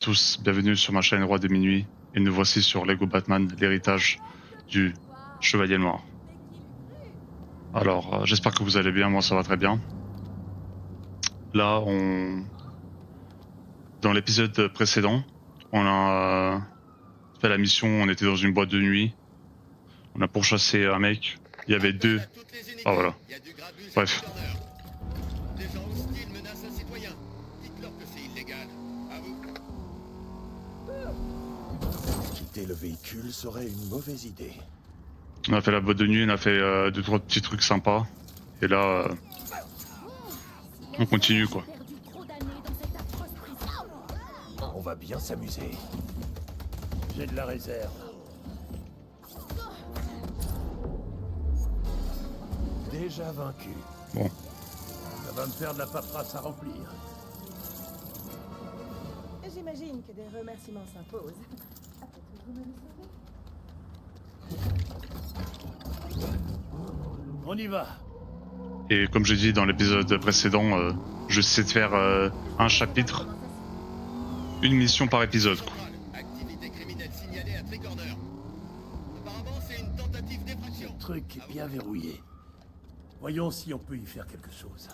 Tous, bienvenue sur ma chaîne Roi de Minuit, et nous voici sur Lego Batman, l'héritage du Chevalier Noir. Alors, j'espère que vous allez bien, moi ça va très bien. Là, dans l'épisode précédent, on a fait la mission, on était dans une boîte de nuit, on a pourchassé un mec, il y avait deux... Ah voilà, bref. Des gens hostiles menacent un citoyen. Dites-leur que c'est illégal. À vous. Quitter le véhicule serait une mauvaise idée. On a fait la boîte de nuit, on a fait deux, trois petits trucs sympas, et là, on continue quoi. On va bien s'amuser. J'ai de la réserve. Déjà vaincu. Bon, Ça va me faire de la paperasse à remplir. J'imagine que des remerciements s'imposent. Après tout, vous m'avez sauvé. On y va. et comme j'ai dit dans l'épisode précédent, je sais de faire un chapitre, une mission par épisode quoi. Activité criminelle signalée à Tricorder. Apparemment, c'est une tentative d'effraction. Le truc est bien verrouillé. Voyons si on peut y faire quelque chose.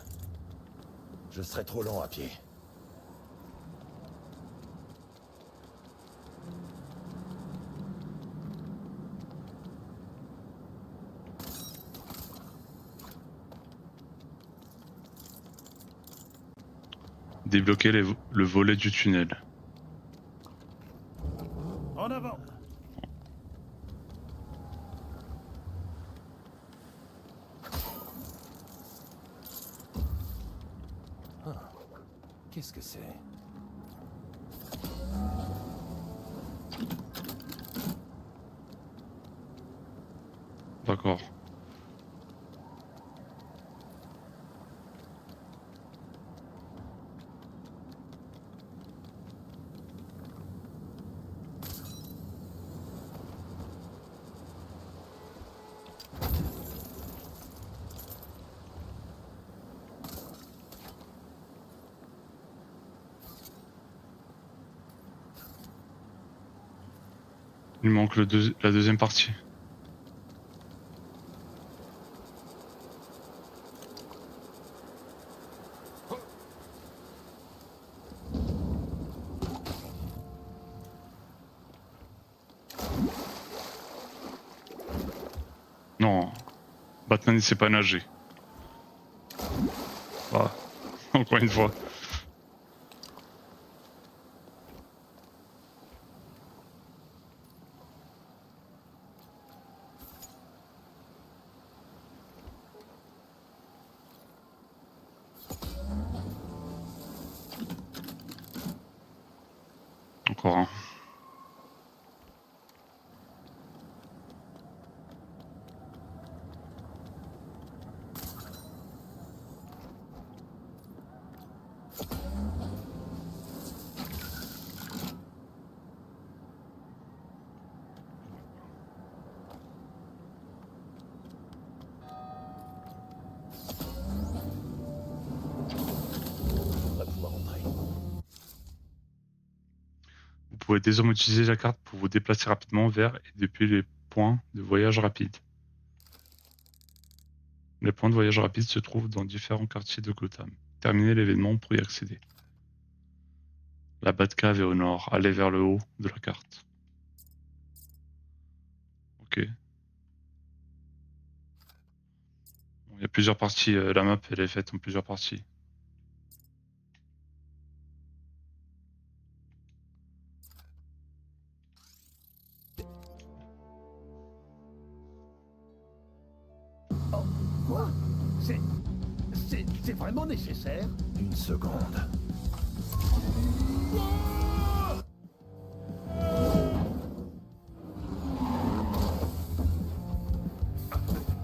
Je serai trop lent à pied. Débloquer le volet du tunnel. En avant. Qu'est-ce que c'est? D'accord. Il manque la deuxième partie. Non, Batman il sait pas nager. Voilà, encore une fois. Encore un. On va pouvoir entrer. Vous pouvez désormais utiliser la carte pour vous déplacer rapidement vers et depuis les points de voyage rapide. Les points de voyage rapide se trouvent dans différents quartiers de Gotham. Terminez l'événement pour y accéder. La Batcave est au nord. Allez vers le haut de la carte. Ok. Bon, il y a plusieurs parties. La map, elle est faite en plusieurs parties. Quoi? C'est vraiment nécessaire? Une seconde.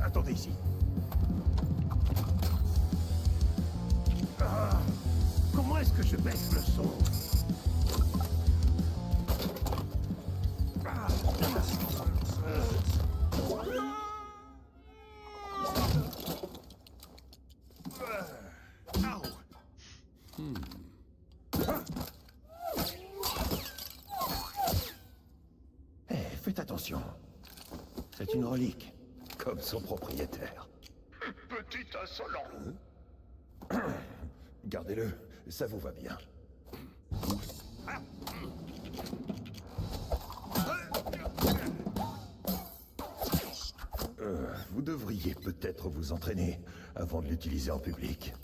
Attendez ici. Comment est-ce que je baisse le son? attention. C'est une relique, comme son propriétaire. Petit insolent. Gardez-le, ça vous va bien. Vous devriez peut-être vous entraîner avant de l'utiliser en public.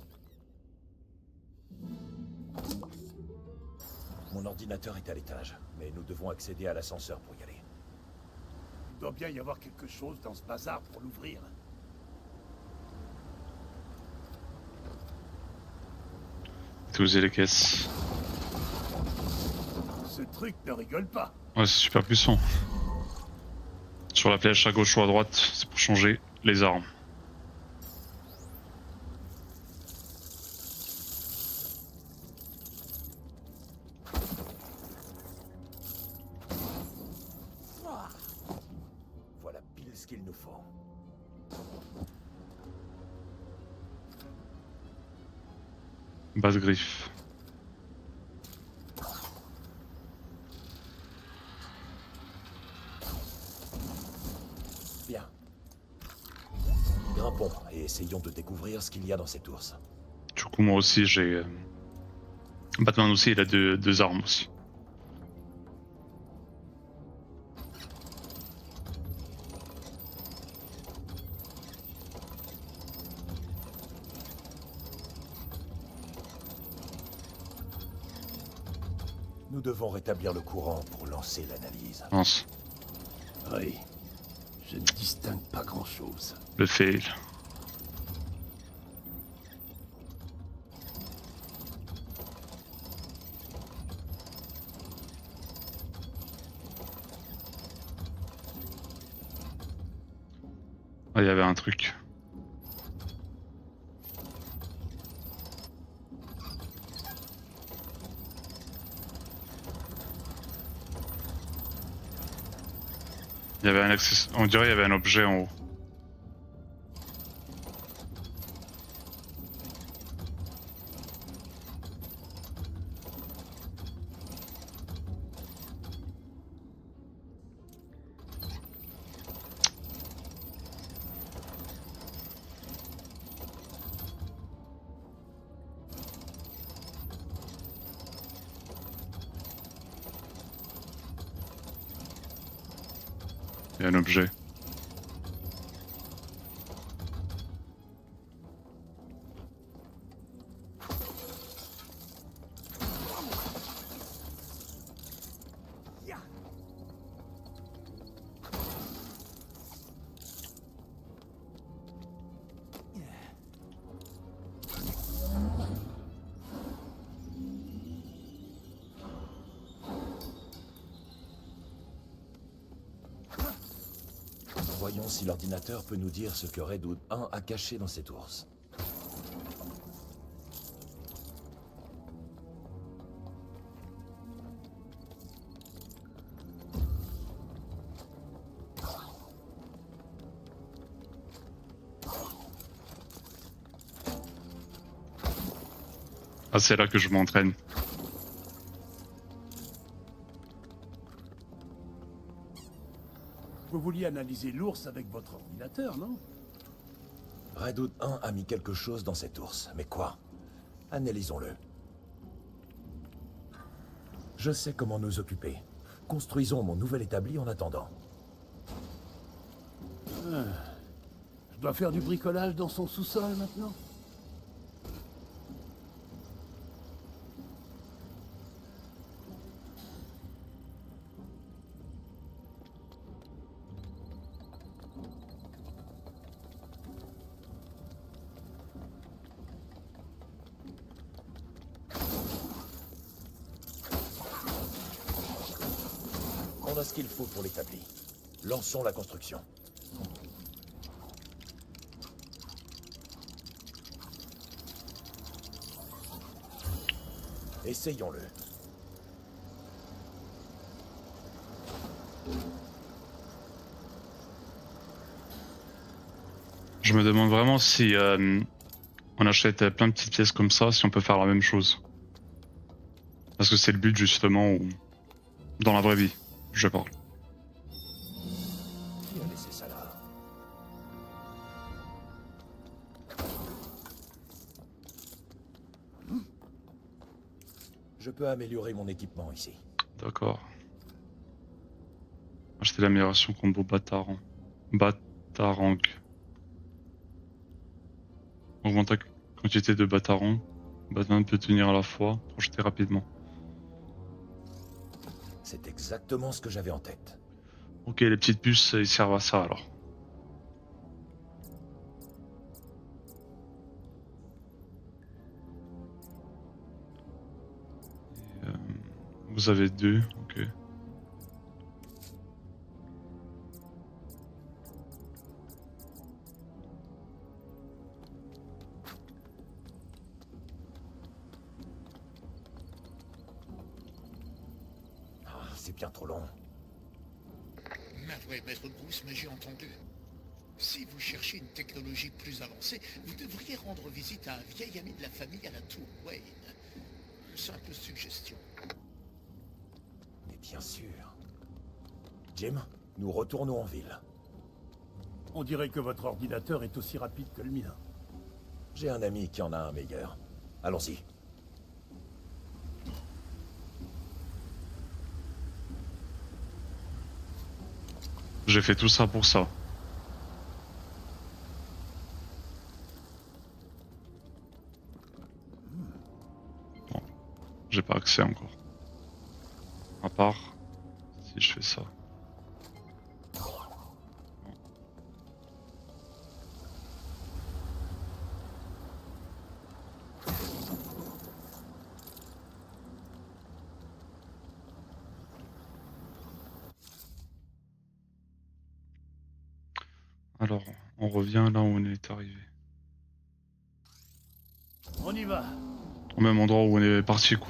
Mon ordinateur est à l'étage, mais nous devons accéder à l'ascenseur pour y aller. Il doit bien y avoir quelque chose dans ce bazar pour l'ouvrir. Utiliser les caisses. Ce truc ne rigole pas. Ouais, c'est super puissant. Sur la flèche à gauche ou à droite, c'est pour changer les armes. Voilà pile ce qu'il nous faut. Basse-griffe. Bien. Grimpons et essayons de découvrir ce qu'il y a dans cette ours. Du coup, moi aussi, j'ai... Batman aussi, il a deux armes aussi. Nous devons rétablir le courant pour lancer l'analyse. Mince, Oui. Je ne distingue pas grand-chose. le fail. Ah, il y avait un truc. Il y avait un access... On dirait qu'il y avait un objet en haut. Il y a un objet. Voyons si l'ordinateur peut nous dire ce que Redwood 1 a caché dans cette ours. Ah, c'est là que je m'entraîne. Vous vouliez analyser l'ours avec votre ordinateur, non? Redwood 1 a mis quelque chose dans cette ours, mais quoi? Analysons-le. Je sais comment nous occuper. Construisons mon nouvel établi en attendant. Je dois faire du bricolage dans son sous-sol maintenant? On a ce qu'il faut pour l'établi. Lançons la construction. Essayons-le. Je me demande vraiment si on achète plein de petites pièces comme ça, si on peut faire la même chose. Parce que c'est le but justement dans la vraie vie, je parle. Je peux améliorer mon équipement ici. D'accord. Acheter l'amélioration combo Batarang. Batarang. Augmente la quantité de Batarang. Batman peut tenir à la fois, projeter rapidement. C'est exactement ce que j'avais en tête. Ok, les petites puces, ils servent à ça alors. Et, vous avez 2, ok. Ah, c'est bien trop long. Navré, maître Bruce, mais j'ai entendu. Si vous cherchez une technologie plus avancée, vous devriez rendre visite à un vieil ami de la famille à la tour Wayne. Simple suggestion. Mais bien sûr. Jim, nous retournons en ville. On dirait que votre ordinateur est aussi rapide que le mien. J'ai un ami qui en a un meilleur. Allons-y. J'ai fait tout ça pour ça. Bon, j'ai pas accès encore. À part si je fais ça. Alors, on revient là où on est arrivé. On y va. Au même endroit où on est parti, quoi.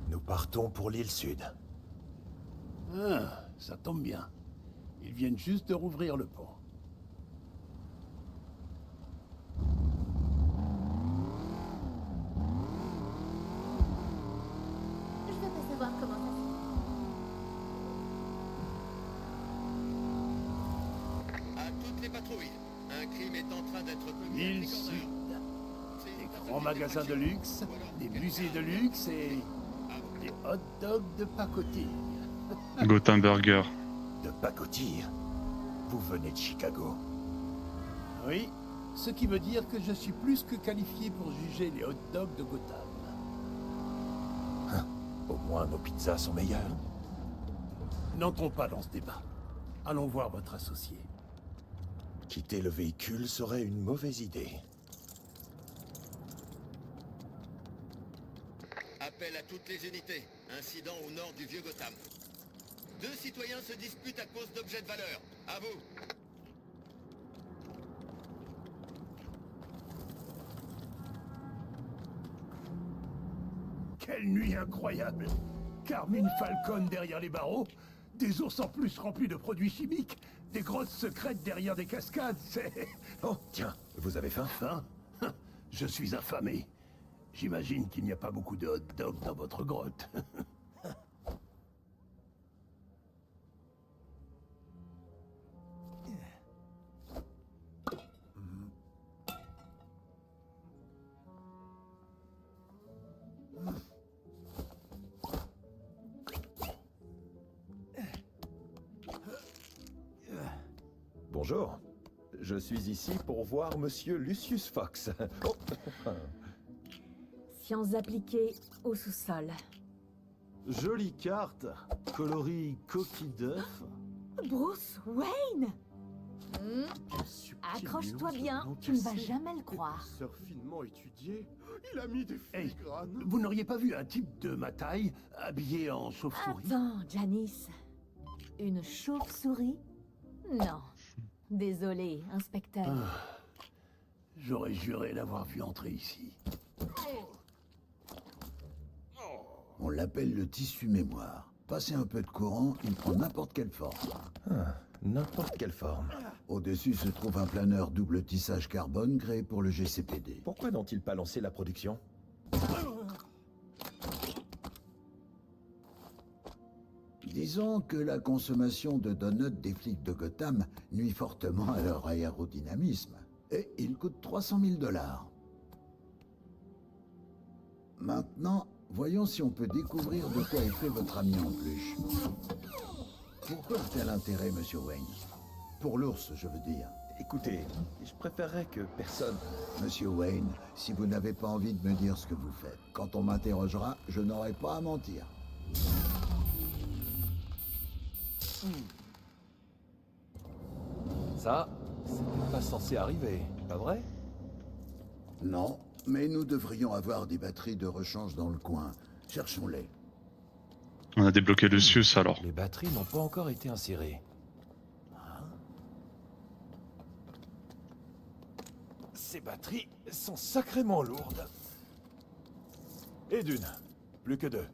Nous partons pour l'île Sud. Ah, ça tombe bien. Ils viennent juste de rouvrir le pont. Je veux pas savoir comment ça se fait. À toutes les patrouilles, un crime est en train d'être commis. à L'île Tricorder. Sud. C'est Des une grands magasins de luxe, des musées de luxe et des hot dogs de pacotille. Gotham Burger. De pacotille. Vous venez de Chicago. Oui, ce qui veut dire que je suis plus que qualifié pour juger les hot dogs de Gotham. Au moins, nos pizzas sont meilleures. N'entrons pas dans ce débat. Allons voir votre associé. Quitter le véhicule serait une mauvaise idée. Appel à toutes les unités. Incident au nord du vieux Gotham. 2 citoyens se disputent à cause d'objets de valeur. À vous. Quelle nuit incroyable! Carmine Falcone derrière les barreaux, des ours en plus remplis de produits chimiques, des grottes secrètes derrière des cascades, c'est... Oh, tiens, vous avez faim? Faim? Je suis affamé. J'imagine qu'il n'y a pas beaucoup de hot dogs dans votre grotte. Bonjour. Je suis ici pour voir Monsieur Lucius Fox. Oh. Sciences appliquées au sous-sol. Jolie carte, coloris coquille d'œuf. Bruce Wayne! Quel subtil Accroche-toi nuance bien, blanc tu ne vas cassé. jamais le croire. Épaisseur finement étudiée. Il a mis des Hey, filigranes. vous n'auriez pas vu un type de ma taille, habillé en chauve-souris? Attends, Janice. Une chauve-souris? Non. Désolé, inspecteur. J'aurais juré l'avoir vu entrer ici. On l'appelle le tissu mémoire. Passer un peu de courant, il prend n'importe quelle forme. N'importe quelle forme. Au-dessus se trouve un planeur double tissage carbone créé pour le GCPD. Pourquoi n'ont-ils pas lancé la production? Disons que la consommation de donuts des flics de Gotham nuit fortement à leur aérodynamisme. Et il coûte 300 000 $. Maintenant, voyons si on peut découvrir de quoi est fait votre ami en peluche. Pourquoi un tel intérêt, monsieur Wayne? Pour l'ours, je veux dire. Écoutez, je préférerais que personne... Monsieur Wayne, si vous n'avez pas envie de me dire ce que vous faites, quand on m'interrogera, je n'aurai pas à mentir. Ça, c'était pas censé arriver, pas vrai? Non, mais nous devrions avoir des batteries de rechange dans le coin. Cherchons-les. On a débloqué le Sius alors. Les batteries n'ont pas encore été insérées. Ces batteries sont sacrément lourdes. Et d'une, plus que deux.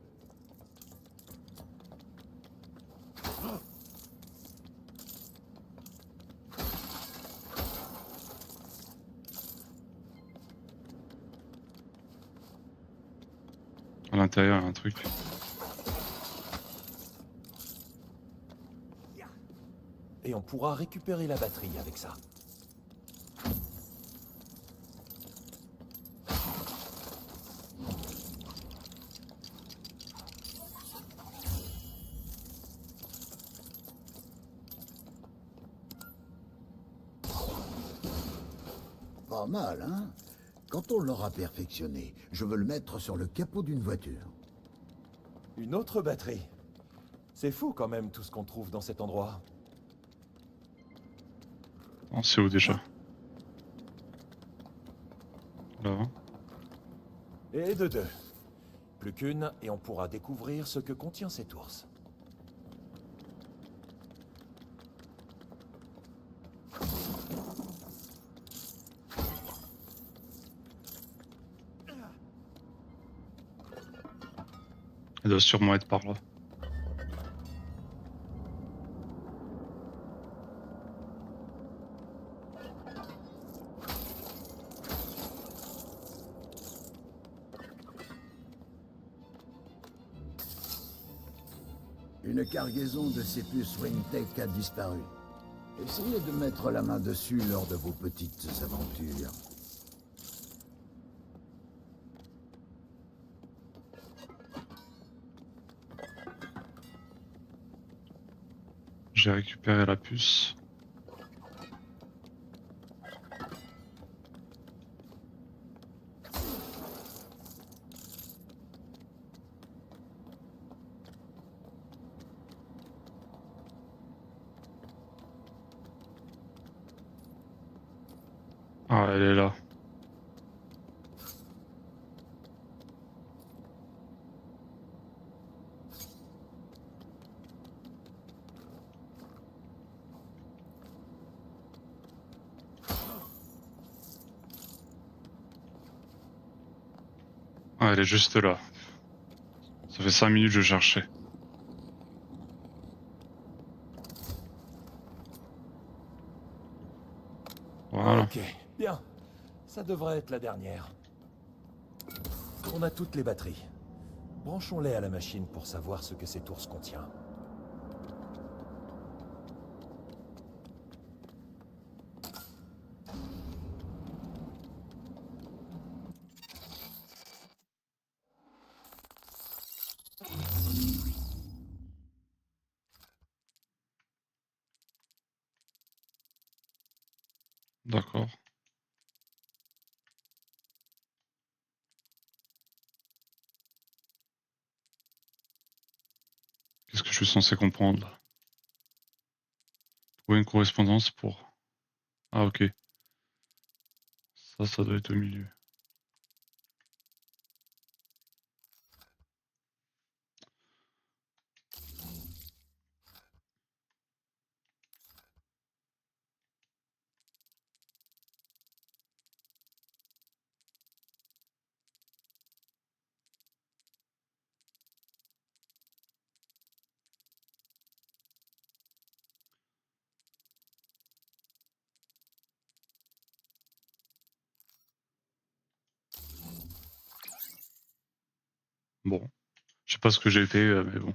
À l'intérieur, il y a un truc. Et on pourra récupérer la batterie avec ça. Pas mal, hein? Quand on l'aura perfectionné, je veux le mettre sur le capot d'une voiture. Une autre batterie. C'est fou quand même tout ce qu'on trouve dans cet endroit. Oh, c'est où déjà? Là. Et de deux. Plus qu'une, et on pourra découvrir ce que contient cet ours. Elle doit sûrement être par là. Une cargaison de ces puces Wingtech a disparu. Essayez de mettre la main dessus lors de vos petites aventures. J'ai récupéré la puce. Ah, elle est là. Ah, elle est juste là. Ça fait 5 minutes que je cherchais. Voilà. Ok, bien. Ça devrait être la dernière. On a toutes les batteries. Branchons-les à la machine pour savoir ce que cet ours contient. D'accord. Qu'est-ce que je suis censé comprendre là? Trouver une correspondance pour... Ah ok. Ça doit être au milieu. Bon, je sais pas ce que j'ai fait, mais bon.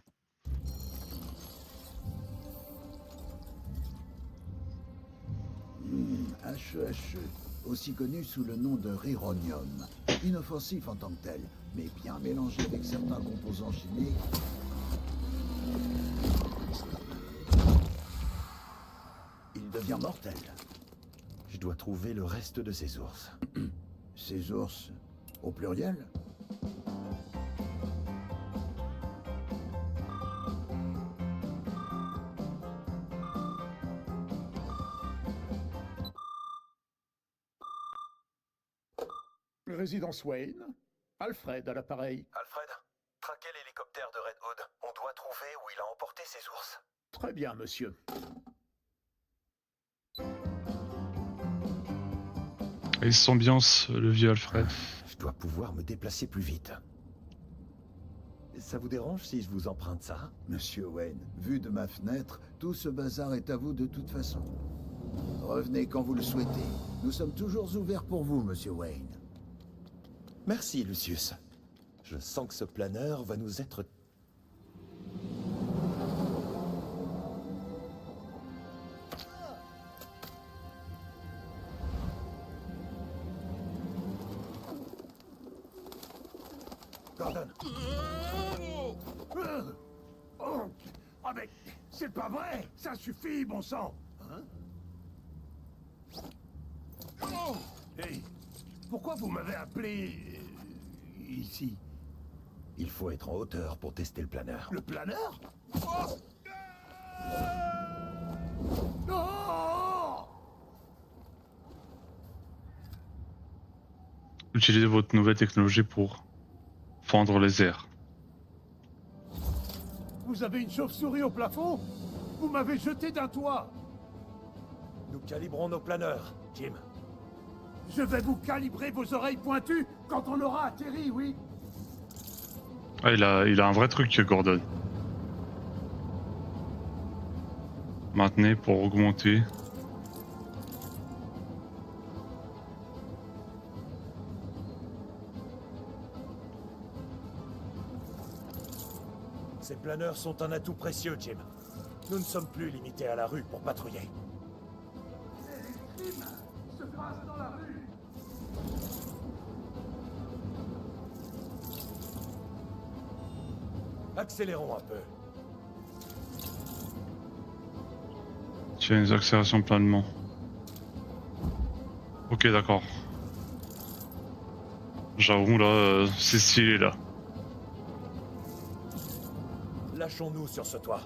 HEHE, aussi connu sous le nom de Rhyronium. Inoffensif en tant que tel, mais bien mélangé avec certains composants chimiques. Il devient mortel. Je dois trouver le reste de ces ours. Ces ours, au pluriel? Résidence Wayne. Alfred à l'appareil. Alfred, traquez l'hélicoptère de Red Hood. On doit trouver où il a emporté ses ours. Très bien, monsieur. Et il s'ambiance, le vieux Alfred. Je dois pouvoir me déplacer plus vite. Ça vous dérange si je vous emprunte ça? Monsieur Wayne, vu de ma fenêtre, tout ce bazar est à vous de toute façon. Revenez quand vous le souhaitez. Nous sommes toujours ouverts pour vous, monsieur Wayne. Merci, Lucius. Je sens que ce planeur va nous être... Gordon. Oh, ah mais c'est pas vrai. Ça suffit, bon sang. Hein? Oh, hey, pourquoi vous m'avez appelé ici? Il faut être en hauteur pour tester le planeur. Le planeur? Oh. Non! Utilisez votre nouvelle technologie pour fendre les airs. Vous avez une chauve-souris au plafond? Vous m'avez jeté d'un toit. Nous calibrons nos planeurs, Jim. Je vais vous calibrer vos oreilles pointues quand on aura atterri, oui. Ah, il a un vrai truc, Gordon. Maintenez pour augmenter. Ces planeurs sont un atout précieux, Jim. Nous ne sommes plus limités à la rue pour patrouiller. Les crimes se passent dans la rue. Accélérons un peu. Tiens, les accélérations planement. Ok, d'accord. J'avoue, là, c'est stylé, là. Lâchons-nous sur ce toit.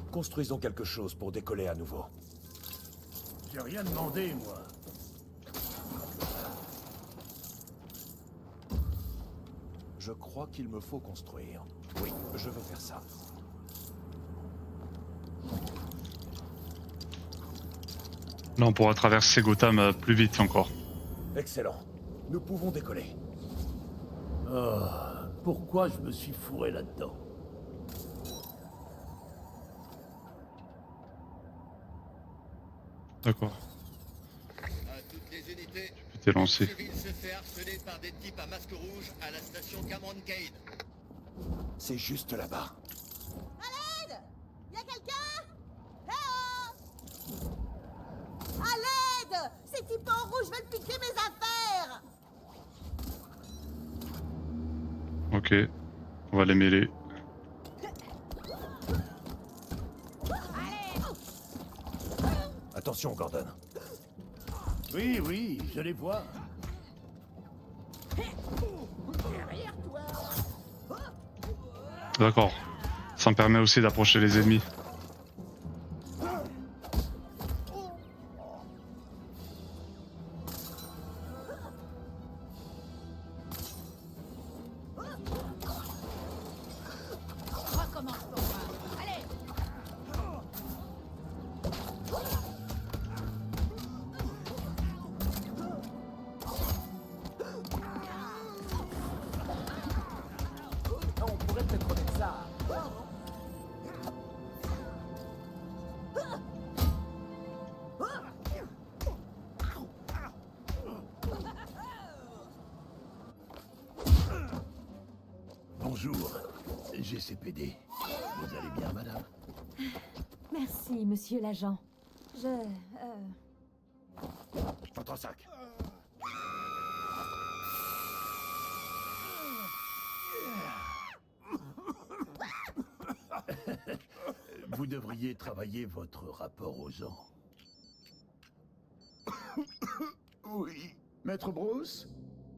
Construisons quelque chose pour décoller à nouveau. J'ai rien demandé, moi. Je crois qu'il me faut construire. Oui, je veux faire ça. Là, on pourra traverser Gotham plus vite encore. Excellent. Nous pouvons décoller. Oh, pourquoi je me suis fourré là-dedans? D'accord. À toutes les unités, Tu t'es lancé. le civil se fait harceler par des types à masque rouge à la station Cameron Kane. C'est juste là-bas. À l'aide! Y'a quelqu'un? Léo! À l'aide! Ces types en rouge veulent piquer mes affaires! Ok. On va les mêler. Attention, Gordon. Oui, oui, je les vois. D'accord. Ça me permet aussi d'approcher les ennemis. Recommence pour moi. Allez! Bonjour, GCPD. Vous allez bien, madame? Merci, monsieur l'agent. Votre sac. Vous devriez travailler votre rapport aux ans. Oui. Maître Bruce,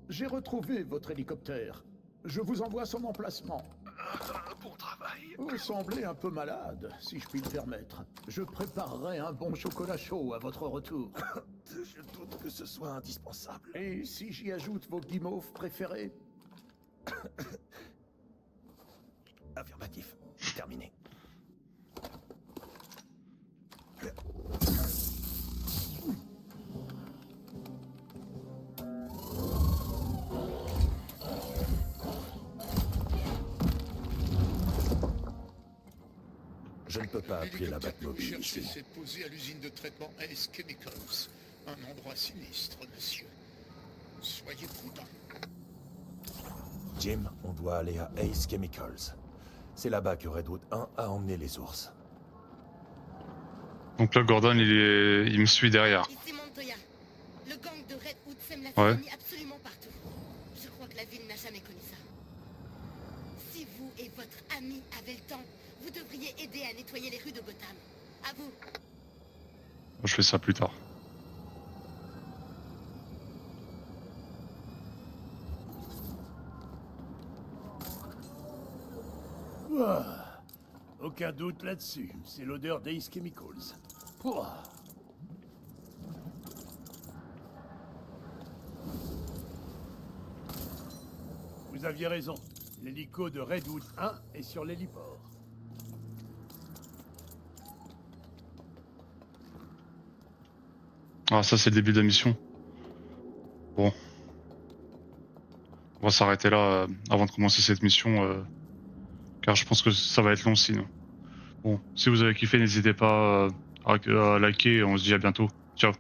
j'ai retrouvé votre hélicoptère. Je vous envoie son emplacement. Bon travail. Vous semblez un peu malade, si je puis me permettre. Je préparerai un bon chocolat chaud à votre retour. Je doute que ce soit indispensable. Et si j'y ajoute vos guimauves préférés? Affirmatif. Terminé. Je ne peux pas appeler la L'hélicoptère que vous Batmobile cherchez ici. s'est posé à l'usine de traitement Ace Chemicals. Un endroit sinistre, monsieur. Soyez prudent. Jim, on doit aller à Ace Chemicals. C'est là-bas que Redwood 1 a emmené les ours. Donc là, Gordon, il me suit derrière. Ici Montoya. Le gang de Redwood sème la Ouais. tyrannie absolument partout. Je crois que la ville n'a jamais connu ça. Si vous et votre ami avez le temps, vous devriez aider à nettoyer les rues de Gotham. À vous. Je fais ça plus tard. Ah, aucun doute là-dessus. C'est l'odeur d'Ace Chemicals. Pouah. Vous aviez raison. L'hélico de Redwood 1 est sur l'héliport. Ah, ça, c'est le début de la mission. Bon. On va s'arrêter là avant de commencer cette mission. Car je pense que ça va être long sinon. Bon, si vous avez kiffé, n'hésitez pas à liker. On se dit à bientôt. Ciao.